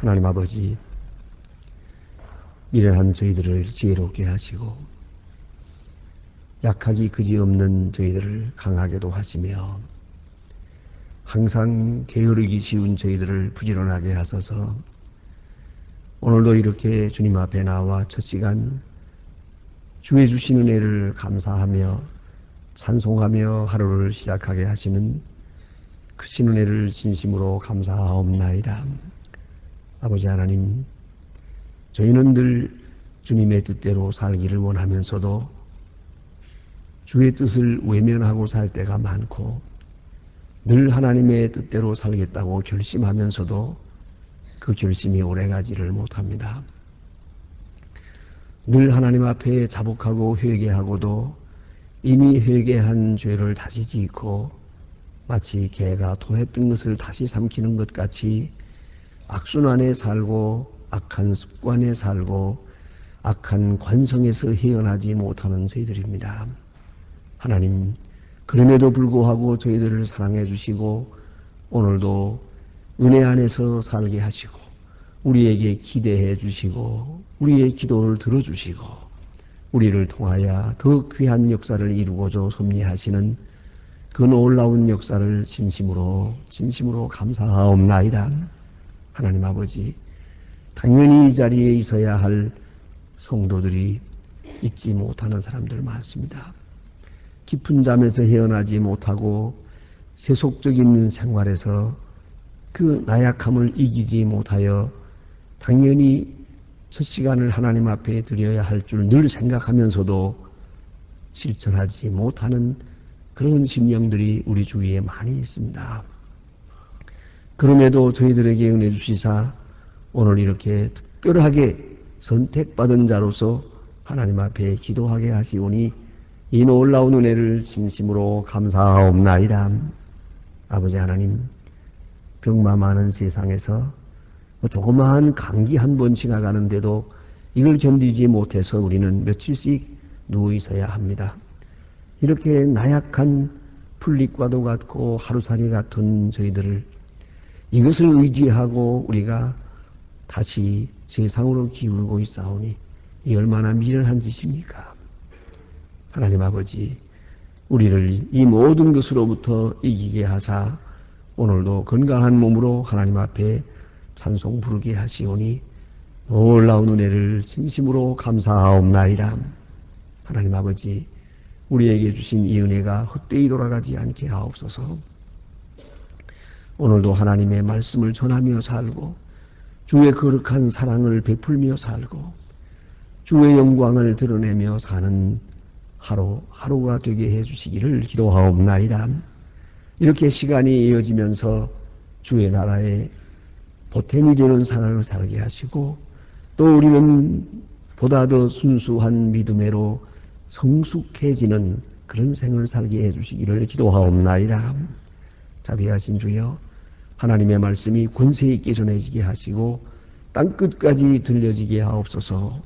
하나님 아버지, 미련한 저희들을 지혜롭게 하시고 약하기 그지없는 저희들을 강하게도 하시며 항상 게으르기 쉬운 저희들을 부지런하게 하소서. 오늘도 이렇게 주님 앞에 나와 첫 시간 주의 주신 은혜를 감사하며 찬송하며 하루를 시작하게 하시는 크신 은혜를 진심으로 감사하옵나이다. 아버지 하나님, 저희는 늘 주님의 뜻대로 살기를 원하면서도 주의 뜻을 외면하고 살 때가 많고, 늘 하나님의 뜻대로 살겠다고 결심하면서도 그 결심이 오래가지를 못합니다. 늘 하나님 앞에 자복하고 회개하고도 이미 회개한 죄를 다시 짓고 마치 개가 토했던 것을 다시 삼키는 것 같이 악순환에 살고 악한 습관에 살고 악한 관성에서 헤어나지 못하는 저희들입니다. 하나님, 그럼에도 불구하고 저희들을 사랑해 주시고 오늘도 은혜 안에서 살게 하시고 우리에게 기대해 주시고 우리의 기도를 들어주시고 우리를 통하여 더 귀한 역사를 이루고자 섭리하시는 그 놀라운 역사를 진심으로 감사하옵나이다. 하나님 아버지, 당연히 이 자리에 있어야 할 성도들이 있지 못하는 사람들 많습니다. 깊은 잠에서 헤어나지 못하고 세속적인 생활에서 그 나약함을 이기지 못하여 당연히 첫 시간을 하나님 앞에 드려야 할 줄 늘 생각하면서도 실천하지 못하는 그런 심령들이 우리 주위에 많이 있습니다. 그럼에도 저희들에게 은혜 주시사 오늘 이렇게 특별하게 선택받은 자로서 하나님 앞에 기도하게 하시오니 이 놀라운 은혜를 진심으로 감사하옵나이다. 아버지 하나님, 병마 많은 세상에서 조그마한 감기 한 번 지나가는데도 이걸 견디지 못해서 우리는 며칠씩 누워 있어야 합니다. 이렇게 나약한 풀잎과도 같고 하루살이 같은 저희들을 이것을 의지하고 우리가 다시 세상으로 기울고 있사오니 이 얼마나 미련한 짓입니까? 하나님 아버지, 우리를 이 모든 것으로부터 이기게 하사 오늘도 건강한 몸으로 하나님 앞에 찬송 부르게 하시오니 놀라운 은혜를 진심으로 감사하옵나이다. 하나님 아버지, 우리에게 주신 이 은혜가 헛되이 돌아가지 않게 하옵소서. 오늘도 하나님의 말씀을 전하며 살고 주의 거룩한 사랑을 베풀며 살고 주의 영광을 드러내며 사는 하루가 되게 해주시기를 기도하옵나이다. 이렇게 시간이 이어지면서 주의 나라에 보탬이 되는 삶을 살게 하시고 또 우리는 보다 더 순수한 믿음으로 성숙해지는 그런 생을 살게 해주시기를 기도하옵나이다. 자비하신 주여, 하나님의 말씀이 권세 있게 전해지게 하시고 땅끝까지 들려지게 하옵소서.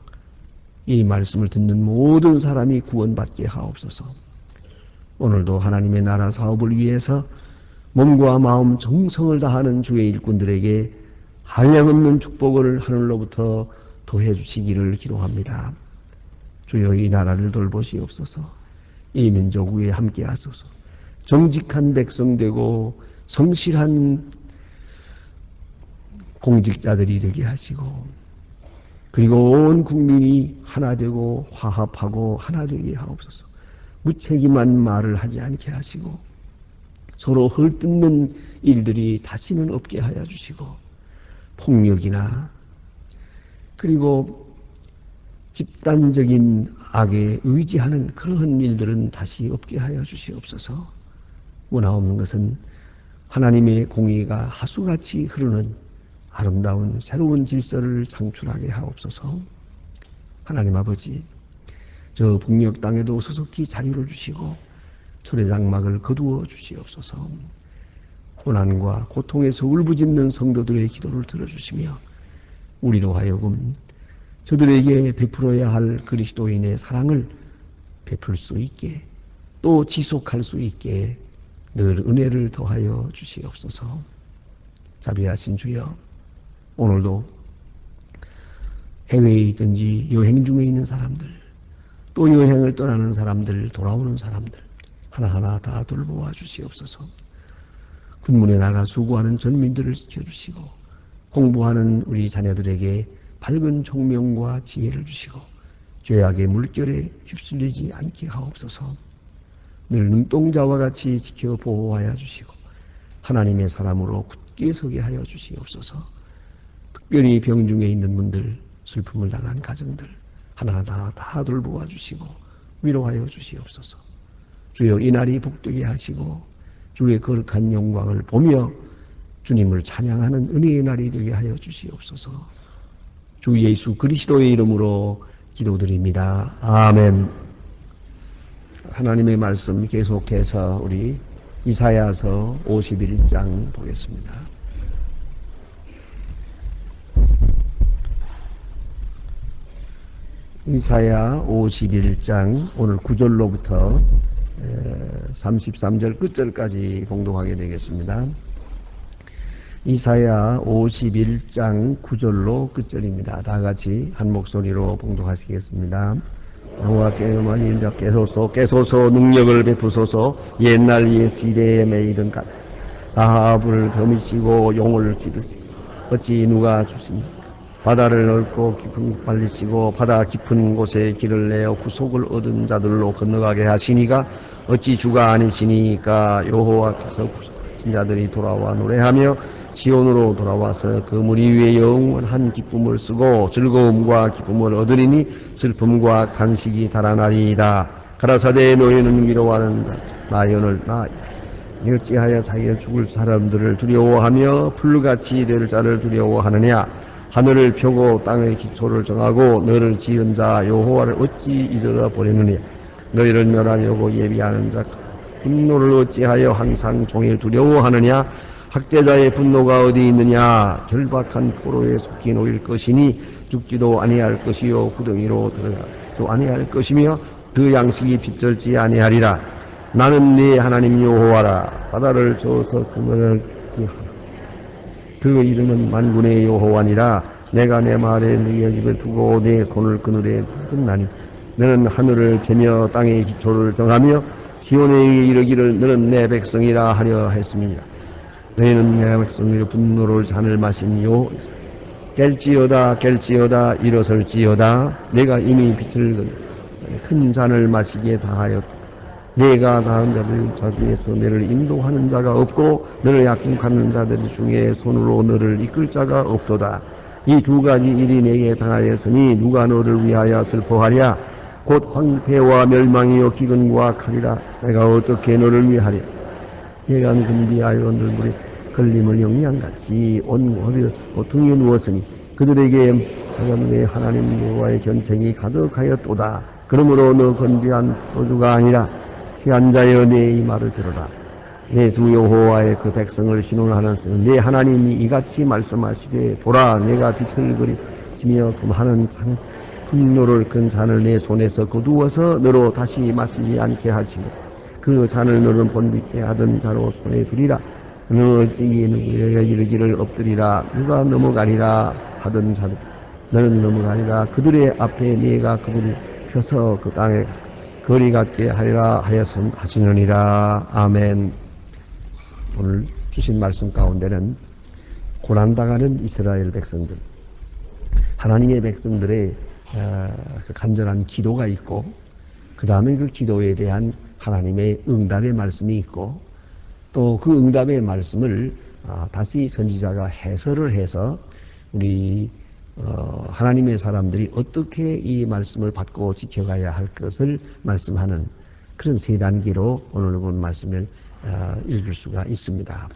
이 말씀을 듣는 모든 사람이 구원받게 하옵소서. 오늘도 하나님의 나라 사업을 위해서 몸과 마음 정성을 다하는 주의 일꾼들에게 한량없는 축복을 하늘로부터 더해 주시기를 기도합니다. 주여, 이 나라를 돌보시옵소서. 이 민족 위에 함께 하소서. 정직한 백성 되고 성실한 공직자들이 되게 하시고 그리고 온 국민이 하나 되고 화합하고 하나 되게 하옵소서. 무책임한 말을 하지 않게 하시고 서로 헐뜯는 일들이 다시는 없게 하여 주시고 폭력이나 그리고 집단적인 악에 의지하는 그러한 일들은 다시 없게 하여 주시옵소서. 원하옵는 것은 하나님의 공의가 하수같이 흐르는 아름다운 새로운 질서를 창출하게 하옵소서. 하나님 아버지, 저 북녘 땅에도 소속히 자유를 주시고 철의 장막을 거두어 주시옵소서. 고난과 고통에서 울부짖는 성도들의 기도를 들어주시며 우리로 하여금 저들에게 베풀어야 할 그리스도인의 사랑을 베풀 수 있게 또 지속할 수 있게 늘 은혜를 더하여 주시옵소서. 자비하신 주여, 오늘도 해외에 있든지 여행 중에 있는 사람들, 또 여행을 떠나는 사람들, 돌아오는 사람들 하나하나 다 돌보아 주시옵소서. 군문에 나가 수고하는 전민들을 지켜주시고 공부하는 우리 자녀들에게 밝은 총명과 지혜를 주시고 죄악의 물결에 휩쓸리지 않게 하옵소서. 늘 눈동자와 같이 지켜 보호하여 주시고 하나님의 사람으로 굳게 서게 하여 주시옵소서. 특별히 병중에 있는 분들, 슬픔을 당한 가정들 하나하나 다 돌보아 주시고 위로하여 주시옵소서. 주여 이 날이 복되게 하시고 주의 거룩한 영광을 보며 주님을 찬양하는 은혜의 날이 되게 하여 주시옵소서. 주 예수 그리스도의 이름으로 기도드립니다. 아멘. 하나님의 말씀 계속해서 우리 이사야서 51장 보겠습니다. 이사야 51장 오늘 9절로부터 33절 끝절까지 봉독하게 되겠습니다. 이사야 51장 9절로 끝절입니다. 다 같이 한 목소리로 봉독하시겠습니다. 여호와께서 깨소서 능력을 베푸소서. 옛날 옛 시대에 매이던 것 아합을 범이시고 용을 지으시고 어찌 누가 주십니까? 바다를 넓고 깊은 빨리시고 바다 깊은 곳에 길을 내어 구속을 얻은 자들로 건너가게 하시니가 어찌 주가 아니시니까. 여호와께서 구속하신 자들이 돌아와 노래하며 시온으로 돌아와서 그 무리 위에 영원한 기쁨을 쓰고 즐거움과 기쁨을 얻으리니 슬픔과 간식이 달아나리이다. 가라사대 너희는 위로하는 나연을 어찌하여 자기가 죽을 사람들을 두려워하며 풀같이 될 자를 두려워하느냐. 하늘을 펴고 땅의 기초를 정하고 너를 지은 자 여호와를 어찌 잊어라 버리느냐. 너희를 멸하려고 예비하는 자 분노를 어찌하여 항상 종일 두려워하느냐. 학대자의 분노가 어디 있느냐. 결박한 포로에 속히 놓일 것이니 죽지도 아니할 것이요 구덩이로 들어가도 아니할 것이며 그 양식이 빗절지 아니하리라. 나는 네 하나님 여호와라. 바다를 저어서 그물을 그 이름은 만군의 여호와니라. 내가 내 말에 너희의 입을 두고 내 손을 그늘에 둔나니 너는 하늘을 펴며 땅의 기초를 정하며 시온에 이르기를 너는 내 백성이라 하려 했음이니라. 너희는 내 백성의 분노를 잔을 마시니요 깰지어다 일어설지어다. 내가 이미 빛을 큰 잔을 마시게 다하였다. 내가 다음 자들 중에서 너를 인도하는 자가 없고 너를 약속하는 자들 중에 손으로 너를 이끌 자가 없도다. 이 두 가지 일이 내게 당하였으니 누가 너를 위하여 슬퍼하랴. 곧 황폐와 멸망이요 기근과 칼이라. 내가 어떻게 너를 위하랴. 내가 금비하여 너희의 걸림을 영양같이 온 등에 누웠으니 그들에게 내 하나님 여호와의 견책이 가득하였도다. 그러므로 너 건비한 포주가 아니라 취한 자여 내 이 말을 들어라. 내 주 여호와의 그 백성을 신원하는 내 하나님이 이같이 말씀하시되 보라 내가 비틀거리며 금하는 분노를 큰 잔을 내 손에서 거두어서 너로 다시 마시지 않게 하시고 그 잔을 너는 번비케 하던 자로 손에 두리라. 너 어찌 누구에게 이르기를 엎드리라. 누가 넘어가리라 하던 자들 너는 넘어가리라. 그들의 앞에 네가 그들을 펴서 그 땅에 거리 같게 하리라 하시느니라. 아멘. 오늘 주신 말씀 가운데는 고난당하는 이스라엘 백성들, 하나님의 백성들의 그 간절한 기도가 있고 그 다음에 그 기도에 대한 하나님의 응답의 말씀이 있고 또 그 응답의 말씀을 다시 선지자가 해설을 해서 우리 하나님의 사람들이 어떻게 이 말씀을 받고 지켜가야 할 것을 말씀하는 그런 세 단계로 오늘 본 말씀을 읽을 수가 있습니다.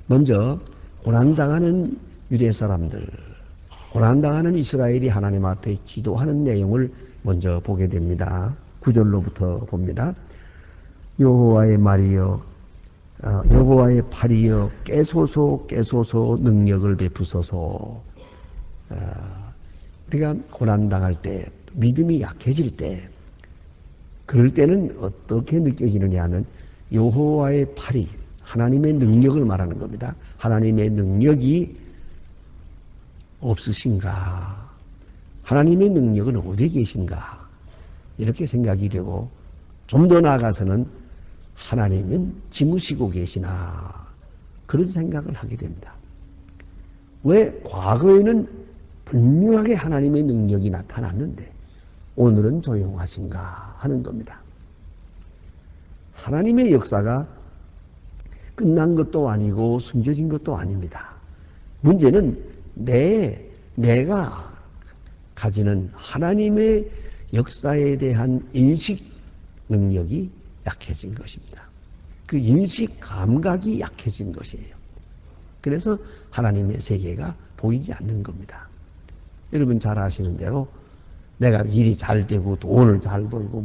먼저 고난당하는 유대 사람들, 고난당하는 이스라엘이 하나님 앞에 기도하는 내용을 먼저 보게 됩니다. 9절로부터 봅니다. 여호와의 말이여 여호와의 팔이여 깨소서 능력을 베푸소서. 우리가 고난당할 때 믿음이 약해질 때 그럴 때는 어떻게 느껴지느냐 하면 여호와의 팔이 하나님의 능력을 말하는 겁니다. 하나님의 능력이 없으신가? 하나님의 능력은 어디에 계신가? 이렇게 생각이 되고, 좀 더 나아가서는 하나님은 지무시고 계시나? 그런 생각을 하게 됩니다. 왜 과거에는 분명하게 하나님의 능력이 나타났는데 오늘은 조용하신가 하는 겁니다. 하나님의 역사가 끝난 것도 아니고 숨겨진 것도 아닙니다. 문제는 내가 가지는 하나님의 역사에 대한 인식 능력이 약해진 것입니다. 그 인식 감각이 약해진 것이에요. 그래서 하나님의 세계가 보이지 않는 겁니다. 여러분 잘 아시는 대로 내가 일이 잘 되고 돈을 잘 벌고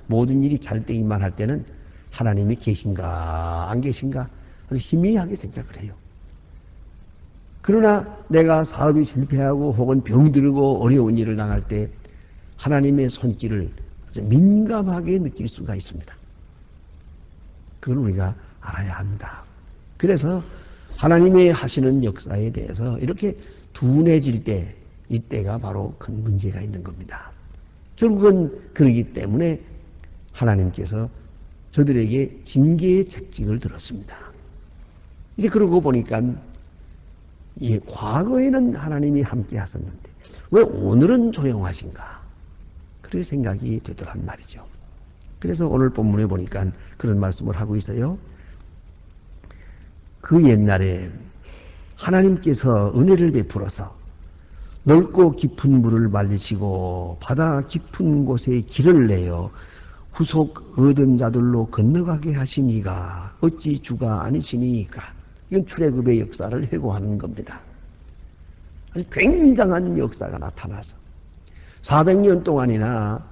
모든 일이 잘 되기만 할 때는 하나님이 계신가 안 계신가 아주 희미하게 생각을 해요. 그러나 내가 사업이 실패하고 혹은 병들고 어려운 일을 당할 때 하나님의 손길을 아주 민감하게 느낄 수가 있습니다. 그걸 우리가 알아야 합니다. 그래서 하나님의 하시는 역사에 대해서 이렇게 둔해질 때, 이때가 바로 큰 문제가 있는 겁니다. 결국은 그러기 때문에 하나님께서 저들에게 징계의 책찍을 들었습니다. 이제 그러고 보니까 과거에는 하나님이 함께 하셨는데 왜 오늘은 조용하신가? 그렇게 생각이 되더란 말이죠. 그래서 오늘 본문에 보니까 그런 말씀을 하고 있어요. 그 옛날에 하나님께서 은혜를 베풀어서 넓고 깊은 물을 말리시고 바다 깊은 곳에 길을 내어 후속 얻은 자들로 건너가게 하시니가 어찌 주가 아니시니까. 이건 출애굽의 역사를 회고하는 겁니다. 아주 굉장한 역사가 나타나서 400년 동안이나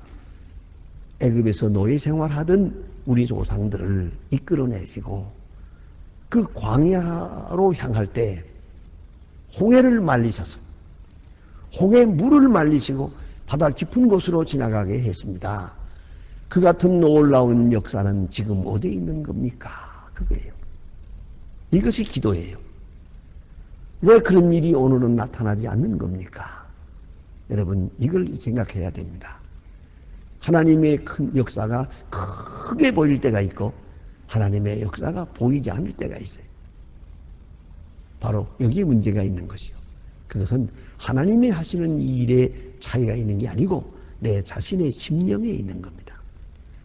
애굽에서 노예 생활하던 우리 조상들을 이끌어내시고 그 광야로 향할 때 홍해를 말리셔서 홍해 물을 말리시고 바다 깊은 곳으로 지나가게 했습니다. 그 같은 놀라운 역사는 지금 어디에 있는 겁니까? 그거예요. 이것이 기도예요. 왜 그런 일이 오늘은 나타나지 않는 겁니까? 여러분 이걸 생각해야 됩니다. 하나님의 큰 역사가 크게 보일 때가 있고 하나님의 역사가 보이지 않을 때가 있어요. 바로 여기에 문제가 있는 것이요. 그것은 하나님이 하시는 일에 차이가 있는 게 아니고 내 자신의 심령에 있는 겁니다.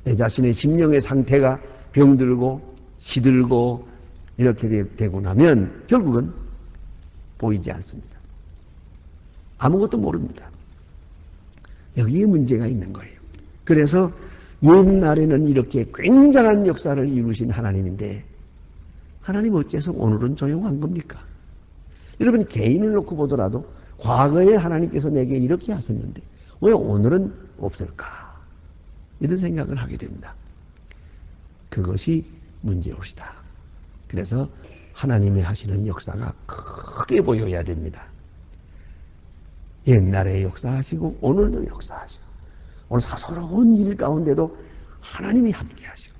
내 자신의 심령의 상태가 병들고 시들고 이렇게 되고 나면 결국은 보이지 않습니다. 아무것도 모릅니다. 여기에 문제가 있는 거예요. 그래서 옛날에는 이렇게 굉장한 역사를 이루신 하나님인데 하나님 어째서 오늘은 조용한 겁니까? 여러분 개인을 놓고 보더라도 과거에 하나님께서 내게 이렇게 하셨는데 왜 오늘은 없을까? 이런 생각을 하게 됩니다. 그것이 문제옵시다. 그래서 하나님이 하시는 역사가 크게 보여야 됩니다. 옛날에 역사하시고 오늘도 역사하시고 오늘 사소로운 일 가운데도 하나님이 함께 하시고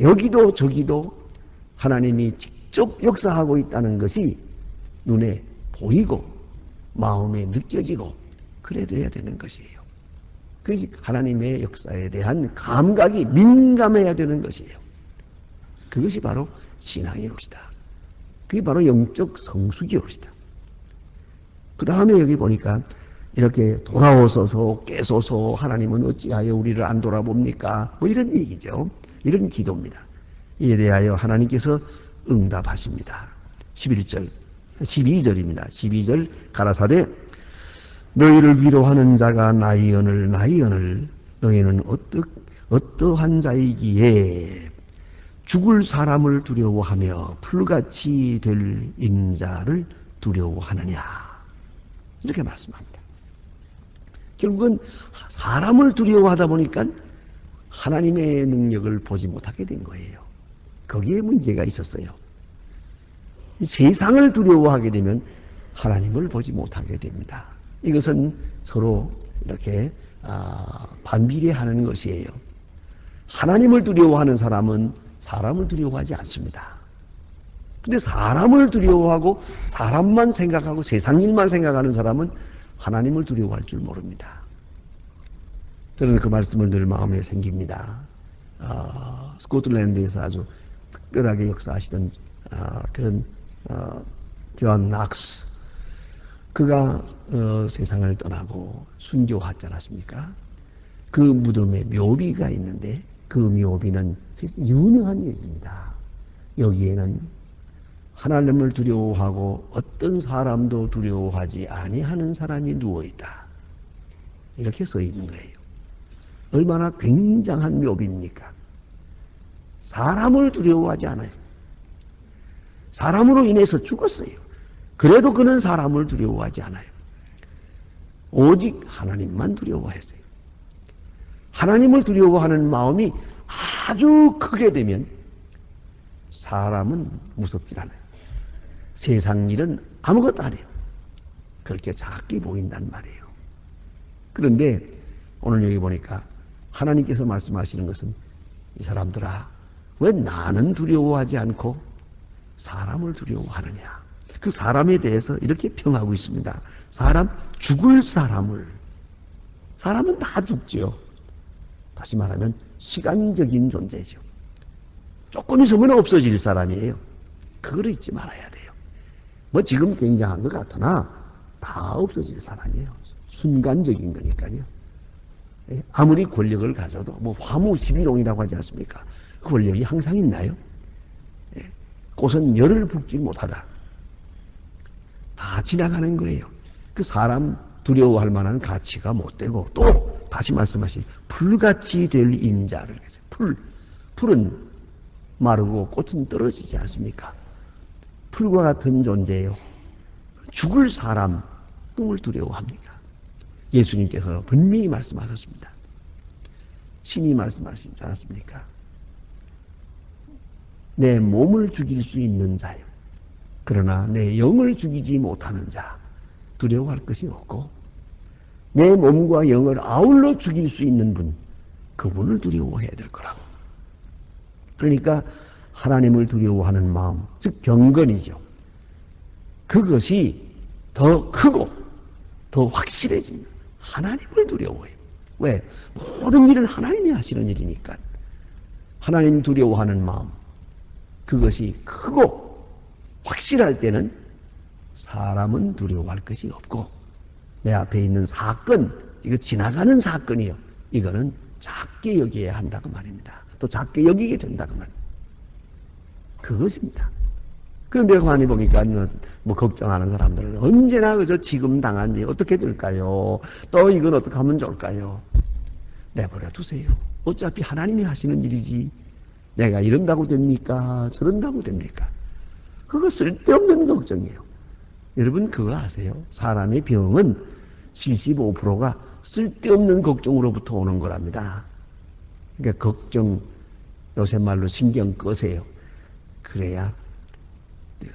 여기도 저기도 하나님이 직접 역사하고 있다는 것이 눈에 보이고 마음에 느껴지고 그래야 되는 것이에요. 그것이 하나님의 역사에 대한 감각이 민감해야 되는 것이에요. 그것이 바로 신앙의 옵시다. 그게 바로 영적 성숙의 옵시다. 그 다음에 여기 보니까 이렇게 돌아오소서 깨소서 하나님은 어찌하여 우리를 안 돌아봅니까? 뭐 이런 얘기죠. 이런 기도입니다. 이에 대하여 하나님께서 응답하십니다. 12절입니다. 12절 가라사대 너희를 위로하는 자가 나이언을 너희는 어떠한 자이기에 죽을 사람을 두려워하며 풀같이 될 인자를 두려워하느냐 이렇게 말씀합니다. 결국은 사람을 두려워하다 보니까 하나님의 능력을 보지 못하게 된 거예요. 거기에 문제가 있었어요. 세상을 두려워하게 되면 하나님을 보지 못하게 됩니다. 이것은 서로 이렇게 반비례하는 것이에요. 하나님을 두려워하는 사람은 사람을 두려워하지 않습니다. 근데 사람을 두려워하고 사람만 생각하고 세상 일만 생각하는 사람은 하나님을 두려워할 줄 모릅니다. 저는 그 말씀을 늘 마음에 생깁니다. 스코틀랜드에서 아주 특별하게 역사하시던 그런 존 낙스, 그가 세상을 떠나고 순교하지 않았습니까? 그 무덤에 묘비가 있는데 그 묘비는 유명한 얘기입니다. 여기에는 하나님을 두려워하고 어떤 사람도 두려워하지 아니하는 사람이 누워있다, 이렇게 써 있는 거예요. 얼마나 굉장한 묘비입니까? 사람을 두려워하지 않아요. 사람으로 인해서 죽었어요. 그래도 그는 사람을 두려워하지 않아요. 오직 하나님만 두려워했어요. 하나님을 두려워하는 마음이 아주 크게 되면 사람은 무섭지 않아요. 세상 일은 아무것도 안 해요. 그렇게 작게 보인단 말이에요. 그런데 오늘 여기 보니까 하나님께서 말씀하시는 것은, 이 사람들아, 왜 나는 두려워하지 않고 사람을 두려워하느냐. 그 사람에 대해서 이렇게 평하고 있습니다. 죽을 사람을. 사람은 다 죽죠. 다시 말하면 시간적인 존재죠. 조금 있으면 없어질 사람이에요. 그걸 잊지 말아야 돼요. 뭐 지금 굉장한 것 같으나 다 없어질 사람이에요. 순간적인 거니까요. 아무리 권력을 가져도 뭐 화무십일홍이라고 하지 않습니까? 그 권력이 항상 있나요? 꽃은 열을 붓지 못하다. 다 지나가는 거예요. 그 사람 두려워할 만한 가치가 못 되고, 또 다시 말씀하신 풀같이 될 인자를. 풀은 마르고 꽃은 떨어지지 않습니까? 풀과 같은 존재예요. 죽을 사람, 꿈을 두려워합니까? 예수님께서 분명히 말씀하셨습니다. 신이 말씀하시지 않았습니까? 내 몸을 죽일 수 있는 자요, 그러나 내 영을 죽이지 못하는 자, 두려워할 것이 없고, 내 몸과 영을 아울러 죽일 수 있는 분, 그분을 두려워해야 될 거라고. 그러니까 하나님을 두려워하는 마음, 즉 경건이죠. 그것이 더 크고 더 확실해집니다. 하나님을 두려워해요. 왜? 모든 일은 하나님이 하시는 일이니까. 하나님 두려워하는 마음, 그것이 크고 확실할 때는 사람은 두려워할 것이 없고, 내 앞에 있는 사건, 이거 지나가는 사건이요, 이거는 작게 여겨야 한다고 말입니다. 또 작게 여기게 된다고 말입니다. 그것입니다. 그런데 가만히 보니까 뭐 걱정하는 사람들은 언제나 그저 지금 당한 일 어떻게 될까요? 또 이건 어떻게 하면 좋을까요? 내버려 두세요. 어차피 하나님이 하시는 일이지 내가 이런다고 됩니까? 저런다고 됩니까? 그거 쓸데없는 걱정이에요. 여러분 그거 아세요? 사람의 병은 75%가 쓸데없는 걱정으로부터 오는 거랍니다. 그러니까 걱정, 요새 말로 신경 끄세요. 그래야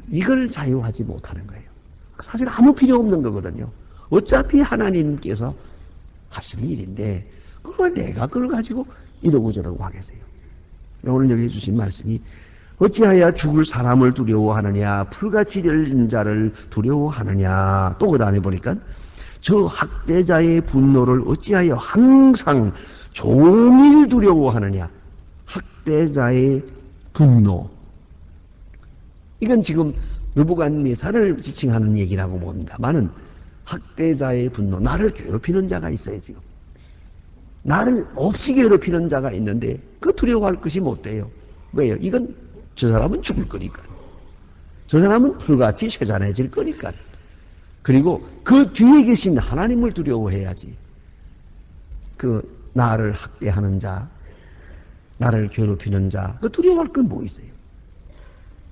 이걸 자유하지 못하는 거예요. 사실 아무 필요 없는 거거든요. 어차피 하나님께서 하시는 일인데 그걸 내가 그걸 가지고 이러고 저러고 하겠어요. 오늘 여기 주신 말씀이, 어찌하여 죽을 사람을 두려워하느냐, 풀같이 될 자를 두려워하느냐. 또 그 다음에 보니까 저 학대자의 분노를 어찌하여 항상 종일 두려워하느냐. 학대자의 분노, 이건 지금 느부갓네살을 지칭하는 얘기라고 봅니다만은, 학대자의 분노, 나를 괴롭히는 자가 있어요. 지금 나를 없이 괴롭히는 자가 있는데 그 두려워할 것이 못 돼요. 왜요? 이건 저 사람은 죽을 거니까, 저 사람은 풀같이 쇠잔해질 거니까. 그리고 그 뒤에 계신 하나님을 두려워해야지. 그 나를 학대하는 자, 나를 괴롭히는 자, 그 두려워할 건 뭐 있어요?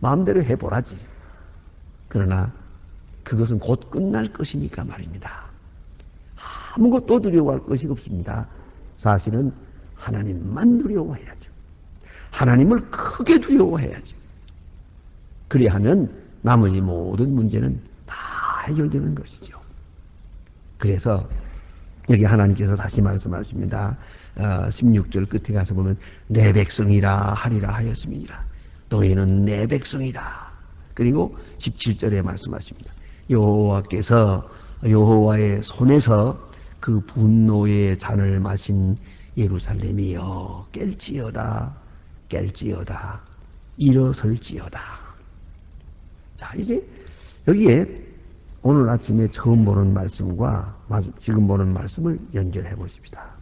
마음대로 해보라지. 그러나 그것은 곧 끝날 것이니까 말입니다. 아무것도 두려워할 것이 없습니다. 사실은 하나님만 두려워해야죠. 하나님을 크게 두려워해야죠. 그리하면 나머지 모든 문제는 다 해결되는 것이죠. 그래서 여기 하나님께서 다시 말씀하십니다. 16절 끝에 가서 보면 내 백성이라 하리라 하였음이니라. 너희는 내 백성이다. 그리고 17절에 말씀하십니다. 여호와께서 여호와의 손에서 그 분노의 잔을 마신 예루살렘이여 깰지어다 깰지어다 일어설지어다. 자, 이제 여기에 오늘 아침에 처음 보는 말씀과 지금 보는 말씀을 연결해 보십시다.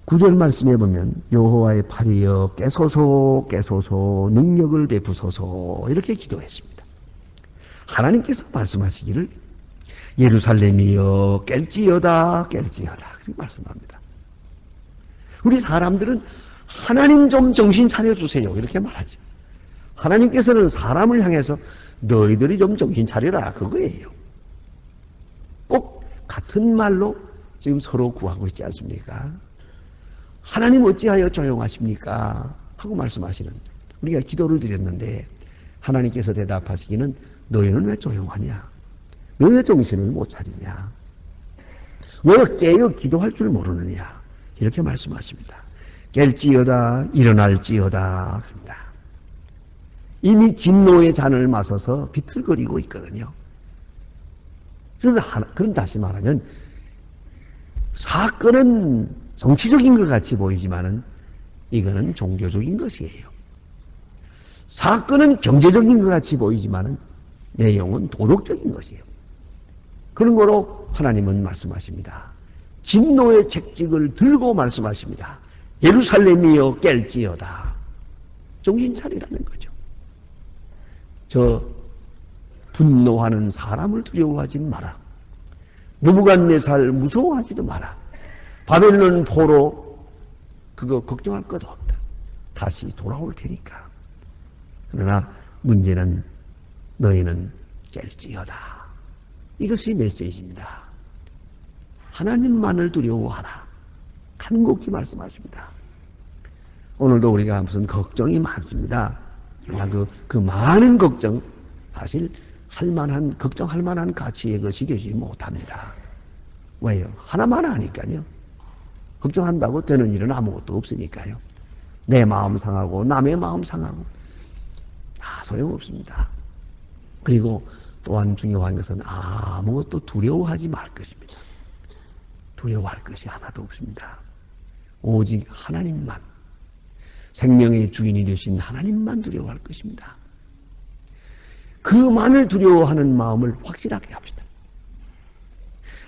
9절 말씀에 보면 여호와의 팔이여 깨소서 깨소서 능력을 베푸소서 이렇게 기도했습니다. 하나님께서 말씀하시기를 예루살렘이여 깰지어다 깰지어다 그렇게 말씀합니다. 우리 사람들은 하나님 좀 정신 차려주세요 이렇게 말하죠. 하나님께서는 사람을 향해서 너희들이 좀 정신 차려라 그거예요. 꼭 같은 말로 지금 서로 구하고 있지 않습니까? 하나님 어찌하여 조용하십니까? 하고 말씀하시는, 우리가 기도를 드렸는데 하나님께서 대답하시기는 너희는 왜 조용하냐? 너 왜 정신을 못 차리냐? 왜 깨어 기도할 줄 모르느냐? 이렇게 말씀하십니다. 깰지어다 일어날지어다 그럽니다. 이미 진노의 잔을 마셔서 비틀거리고 있거든요. 그래서 그런 다시 말하면 사건은 정치적인 것 같이 보이지만은 이거는 종교적인 것이에요. 사건은 경제적인 것 같이 보이지만은 내용은 도덕적인 것이에요. 그런 거로 하나님은 말씀하십니다. 진노의 책찍을 들고 말씀하십니다. 예루살렘이여 깰지어다. 정신 차리라는 거죠. 저 분노하는 사람을 두려워하지 마라. 느부갓네살 무서워하지도 마라. 바벨론 포로 그거 걱정할 것도 없다. 다시 돌아올 테니까. 그러나 문제는 너희는 깰지어다. 이것이 메시지입니다. 하나님만을 두려워하라. 간곡히 말씀하십니다. 오늘도 우리가 무슨 걱정이 많습니다. 그러나 그 많은 걱정, 사실 걱정할 만한 가치의 것이 되지 못합니다. 왜요? 하나만 하니까요. 걱정한다고 되는 일은 아무것도 없으니까요. 내 마음 상하고 남의 마음 상하고 다 소용없습니다. 그리고 또한 중요한 것은 아무것도 두려워하지 말 것입니다. 두려워할 것이 하나도 없습니다. 오직 하나님만, 생명의 주인이 되신 하나님만 두려워할 것입니다. 그만을 두려워하는 마음을 확실하게 합시다.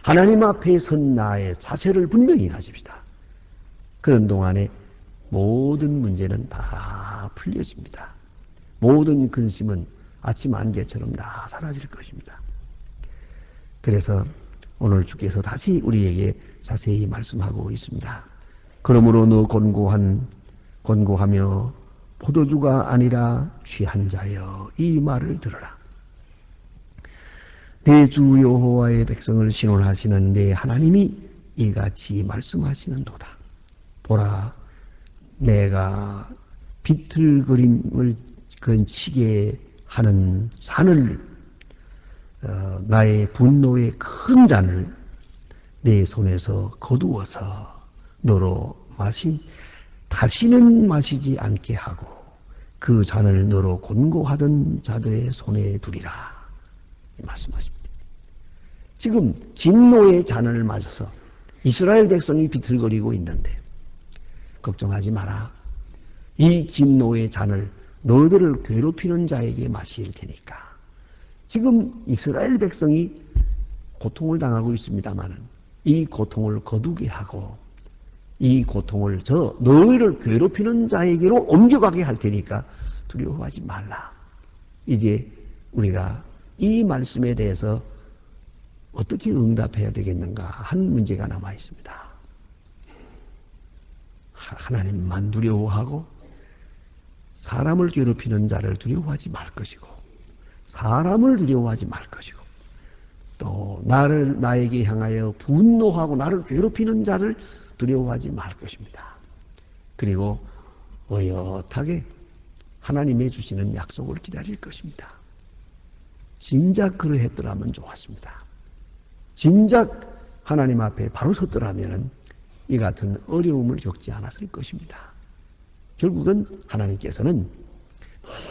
하나님 앞에 선 나의 자세를 분명히 하십시다. 그런 동안에 모든 문제는 다 풀려집니다. 모든 근심은 아침 안개처럼 다 사라질 것입니다. 그래서 오늘 주께서 다시 우리에게 자세히 말씀하고 있습니다. 그러므로 너 권고하며 포도주가 아니라 취한 자여 이 말을 들어라. 내 주 여호와의 백성을 신원하시는 내 하나님이 이같이 말씀하시는도다. 보라, 내가 비틀거림을 치게 하는 산을, 나의 분노의 큰 잔을 내 손에서 거두어서 너로 다시는 마시지 않게 하고 그 잔을 너로 권고하던 자들의 손에 두리라. 말씀하십니다. 지금 진노의 잔을 마셔서 이스라엘 백성이 비틀거리고 있는데 걱정하지 마라. 이 진노의 잔을 너희들을 괴롭히는 자에게 마실 테니까. 지금 이스라엘 백성이 고통을 당하고 있습니다마는 이 고통을 거두게 하고 이 고통을 너희를 괴롭히는 자에게로 옮겨가게 할 테니까 두려워하지 말라. 이제 우리가 이 말씀에 대해서 어떻게 응답해야 되겠는가 한 문제가 남아 있습니다. 하나님만 두려워하고 사람을 괴롭히는 자를 두려워하지 말 것이고 사람을 두려워하지 말 것이고 또 나에게 향하여 분노하고 나를 괴롭히는 자를 두려워하지 말 것입니다. 그리고 어엿하게 하나님의 주시는 약속을 기다릴 것입니다. 진작 그러했더라면 좋았습니다. 진작 하나님 앞에 바로 섰더라면 이 같은 어려움을 겪지 않았을 것입니다. 결국은 하나님께서는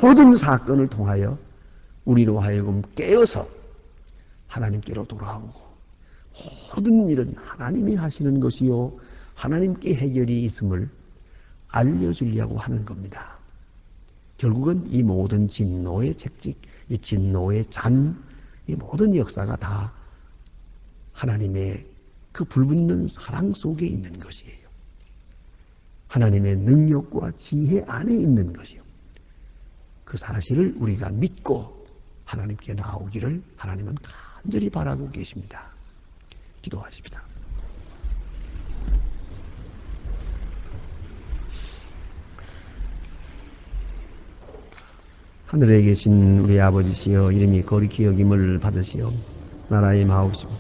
모든 사건을 통하여 우리로 하여금 깨어서 하나님께로 돌아오고 모든 일은 하나님이 하시는 것이요 하나님께 해결이 있음을 알려주려고 하는 겁니다. 결국은 이 모든 진노의 책직, 이 진노의 잔, 이 모든 역사가 다 하나님의 그 불붙는 사랑 속에 있는 것이에요. 하나님의 능력과 지혜 안에 있는 것이요. 그 사실을 우리가 믿고 하나님께 나오기를 하나님은 간절히 바라고 계십니다. 기도하십시다. 하늘에 계신 우리 아버지시여, 이름이 거룩히 여김을 받으시어 나라의 마옵시고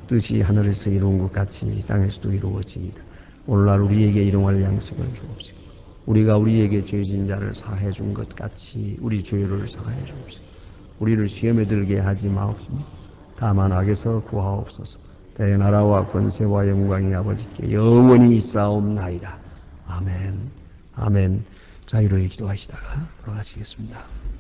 뜻이 하늘에서 이루은 것 같이 땅에서도 이루어지이다. 오늘날 우리에게 일용할 양식을 주옵시고 우리가 우리에게 죄진 자를 사해 준 것 같이 우리 죄를 사해 주옵시고 우리를 시험에 들게 하지 마옵시고 다만 악에서 구하옵소서. 내 나라와 권세와 영광이 아버지께 영원히 있사옵나이다. 아멘. 아멘. 자유로이 기도하시다가 돌아가시겠습니다.